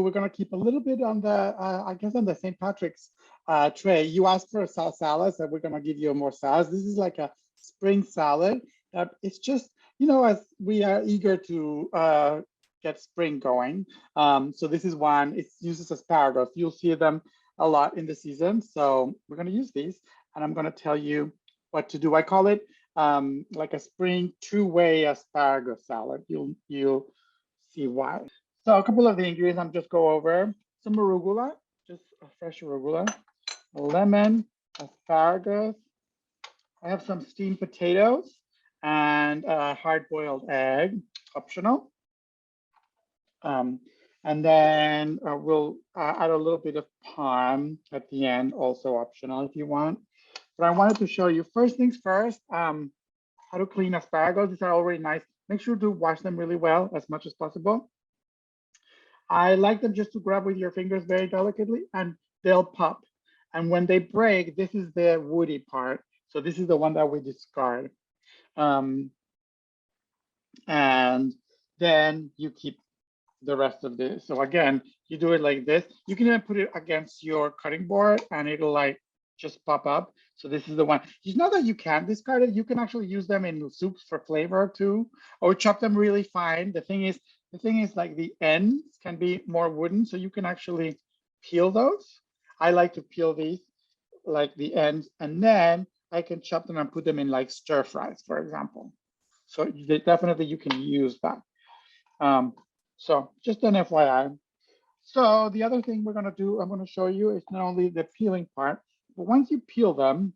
we're going to keep a little bit on the, I guess, on the St. Patrick's tray. You asked for a salad, so we're going to give you more salads. This is like a spring salad. It's just, you know, as we are eager to get spring going. So this is one, it uses asparagus. You'll see them a lot in the season. So we're going to use these, and I'm going to tell you what to do. I call it like a spring two-way asparagus salad. You'll see why. So a couple of the ingredients I'm just go over: some arugula, just a fresh arugula, lemon, asparagus. I have some steamed potatoes and a hard-boiled egg, optional. And then we'll add a little bit of parm at the end, also optional if you want. But I wanted to show you, first things first, how to clean asparagus. These are already nice. Make sure to wash them really well as much as possible. I like them just to grab with your fingers very delicately, and they'll pop. And when they break, this is the woody part. So this is the one that we discard. And then you keep the rest of this. So again, you do it like this. You can even put it against your cutting board and it'll like just pop up. So this is the one. It's not that you can't discard it. You can actually use them in soups for flavor too, or chop them really fine. The thing is like the ends can be more wooden, so you can actually peel those. I like to peel these, like the ends, and then I can chop them and put them in like stir fries, for example. So definitely you can use that. So just an FYI. So the other thing we're gonna do, I'm gonna show you, is not only the peeling part, but once you peel them,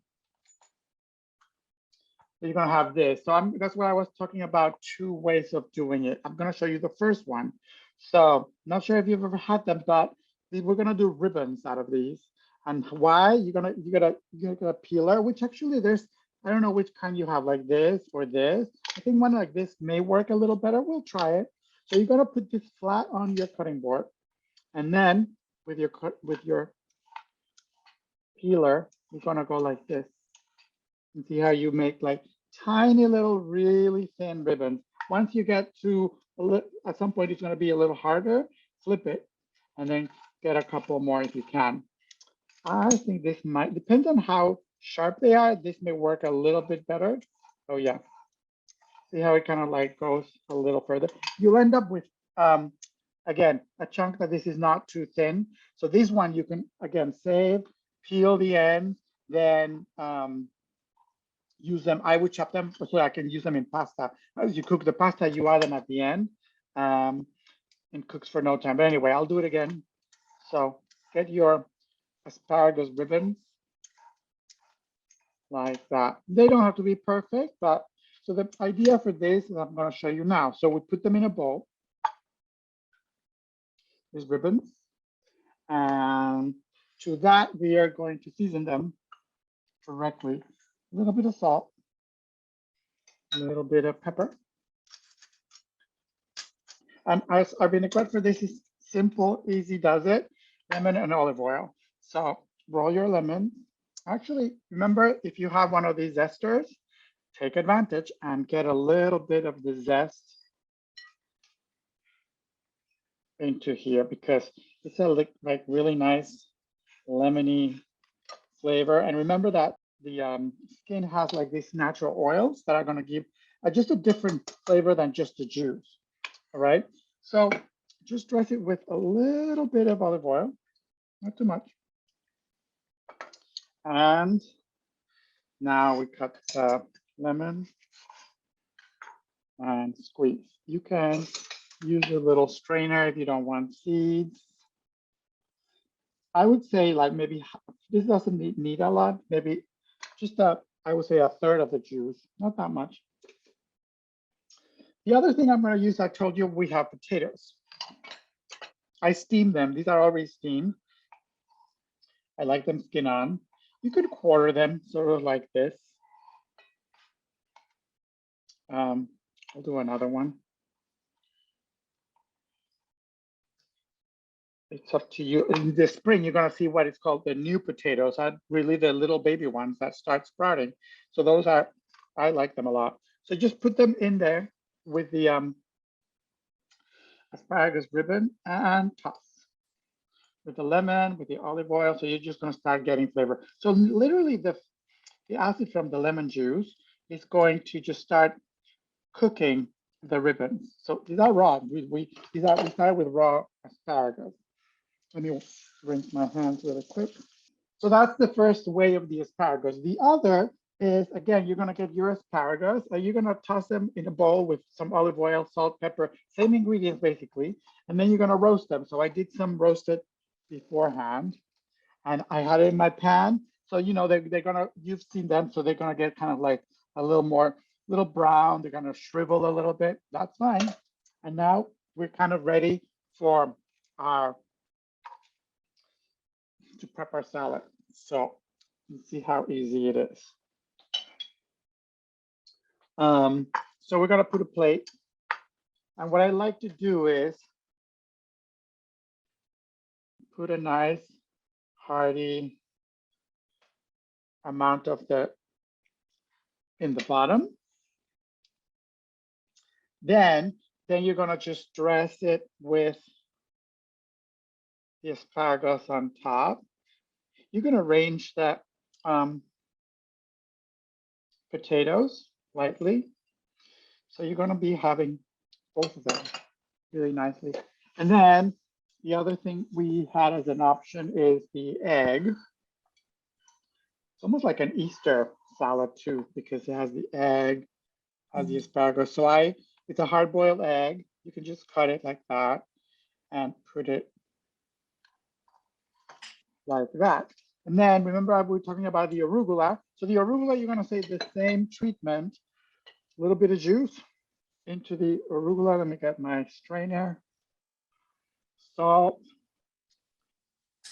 you're gonna have this. So that's what I was talking about, two ways of doing it. I'm gonna show you the first one. So not sure if you've ever had them, but we're gonna do ribbons out of these. And why? You got a peeler, which actually I don't know which kind you have, like this or this. I think one like this may work a little better. We'll try it. So you're gonna put this flat on your cutting board, and then with your peeler, you're gonna go like this. And see how you make like tiny little, really thin ribbons. Once you get to at some point, it's gonna be a little harder. Flip it, and then get a couple more if you can. I think this might depend on how sharp they are. This may work a little bit better. Oh yeah. See how it kind of like goes a little further. You'll end up with, again, a chunk that this is not too thin. So this one you can, again, save, peel the ends, then use them. I would chop them so I can use them in pasta. As you cook the pasta, you add them at the end. It cooks for no time. But anyway, I'll do it again. So get your asparagus ribbons like that. They don't have to be perfect, but so the idea for this is I'm going to show you now. So we put them in a bowl. These ribbons. And to that, we are going to season them correctly. A little bit of salt, a little bit of pepper. And our vinaigrette for this is simple, easy does it. Lemon and olive oil. So roll your lemon. Actually, remember, if you have one of these zesters, take advantage and get a little bit of the zest into here, because it's a like really nice lemony flavor. And remember that the skin has like these natural oils that are going to give just a different flavor than just the juice. All right. So just dress it with a little bit of olive oil, not too much. And now we cut the lemon and squeeze. You can use a little strainer if you don't want seeds. I would say like maybe this doesn't need a lot, maybe just I would say a third of the juice, not that much. The other thing I'm going to use, I told you we have potatoes. I steam them. These are already steamed. I like them skin on. You could quarter them sort of like this. I'll do another one. It's up to you. In the spring, you're going to see what is called the new potatoes. Really the little baby ones that start sprouting. So those are, I like them a lot. So just put them in there with the asparagus ribbon and toss. with the lemon, with the olive oil. So you're just going to start getting flavor. So literally the acid from the lemon juice is going to just start cooking the ribbons. So these are raw. We start with raw asparagus. Let me rinse my hands really quick. So that's the first way of the asparagus. The other is, again, you're going to get your asparagus. You're going to toss them in a bowl with some olive oil, salt, pepper, same ingredients basically. And then you're going to roast them. So I did some roasted beforehand and I had it in my pan. So, you know, they're going to, you've seen them. So they're going to get kind of like a little brown. They're going to shrivel a little bit. That's fine. And now we're kind of ready for to prep our salad. So you see how easy it is. So we're gonna put a plate. And what I like to do is put a nice hearty amount of in the bottom. Then you're gonna just dress it with the asparagus on top. You're gonna arrange that potatoes lightly. So you're gonna be having both of them really nicely. And then the other thing we had as an option is the egg. It's almost like an Easter salad too, because it has the egg, has the asparagus. So it's a hard-boiled egg. You can just cut it like that and put it like that. And then remember we were talking about the arugula. So the arugula, you're gonna say the same treatment, a little bit of juice into the arugula. Let me get my strainer. Salt,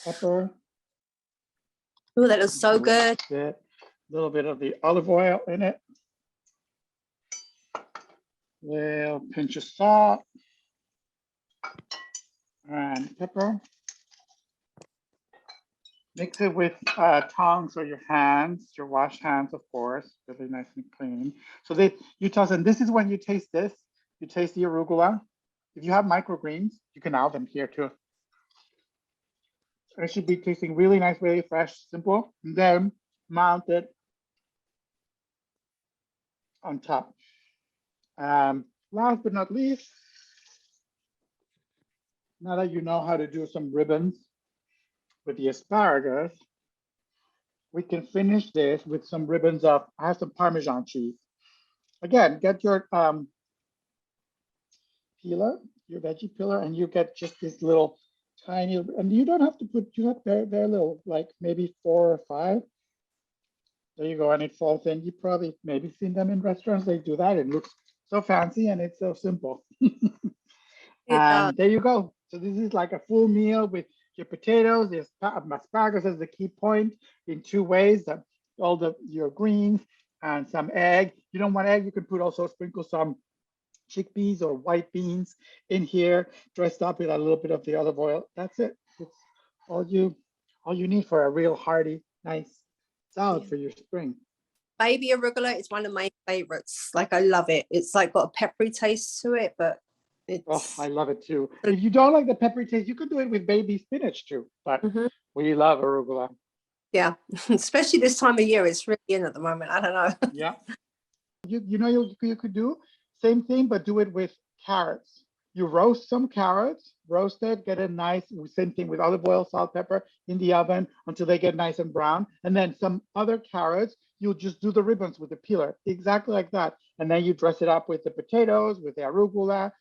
pepper. Oh, that is so good. A little bit of the olive oil in it. Little pinch of salt and pepper. Mix it with tongs or your hands, your washed hands, of course, really nice and clean. So you toss, and this is when you taste this. You taste the arugula. If you have microgreens, you can add them here too. It should be tasting really nice, really fresh, simple. And then mount it on top. Last but not least, now that you know how to do some ribbons with the asparagus, we can finish this with some ribbons of, I have some Parmesan cheese. Again, get your peeler, your veggie peeler, and you get just this little tiny, and you don't have to put, you have they're little, like maybe 4 or 5. There you go, and it falls in. You probably maybe seen them in restaurants. They do that. It looks so fancy and it's so simple. And there you go. So this is like a full meal with your potatoes. The asparagus is the key point in 2 ways. That your greens and some egg. You don't want egg, you can put also sprinkle some chickpeas or white beans in here, dressed up with a little bit of the olive oil. That's it. It's all you need for a real hearty, nice salad for your spring. Baby arugula is one of my favorites. Like I love it. It's like got a peppery taste to it, but it's I love it too. If you don't like the peppery taste, you could do it with baby spinach too. But we love arugula. Yeah, especially this time of year. It's really in at the moment. I don't know. Yeah. You know you could do same thing, but do it with carrots. You roast some carrots, roast it, get it nice, same thing with olive oil, salt, pepper in the oven until they get nice and brown. And then some other carrots, you'll just do the ribbons with the peeler, exactly like that. And then you dress it up with the potatoes, with the arugula.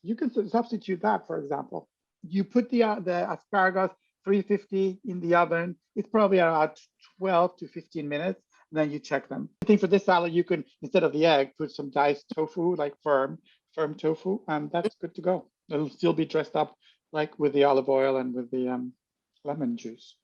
You can substitute that, for example. You put the asparagus 350 in the oven. It's probably about 12 to 15 minutes. And then you check them. I think for this salad, you can, instead of the egg, put some diced tofu, like firm tofu, and that's good to go. It'll still be dressed up like with the olive oil and with the lemon juice.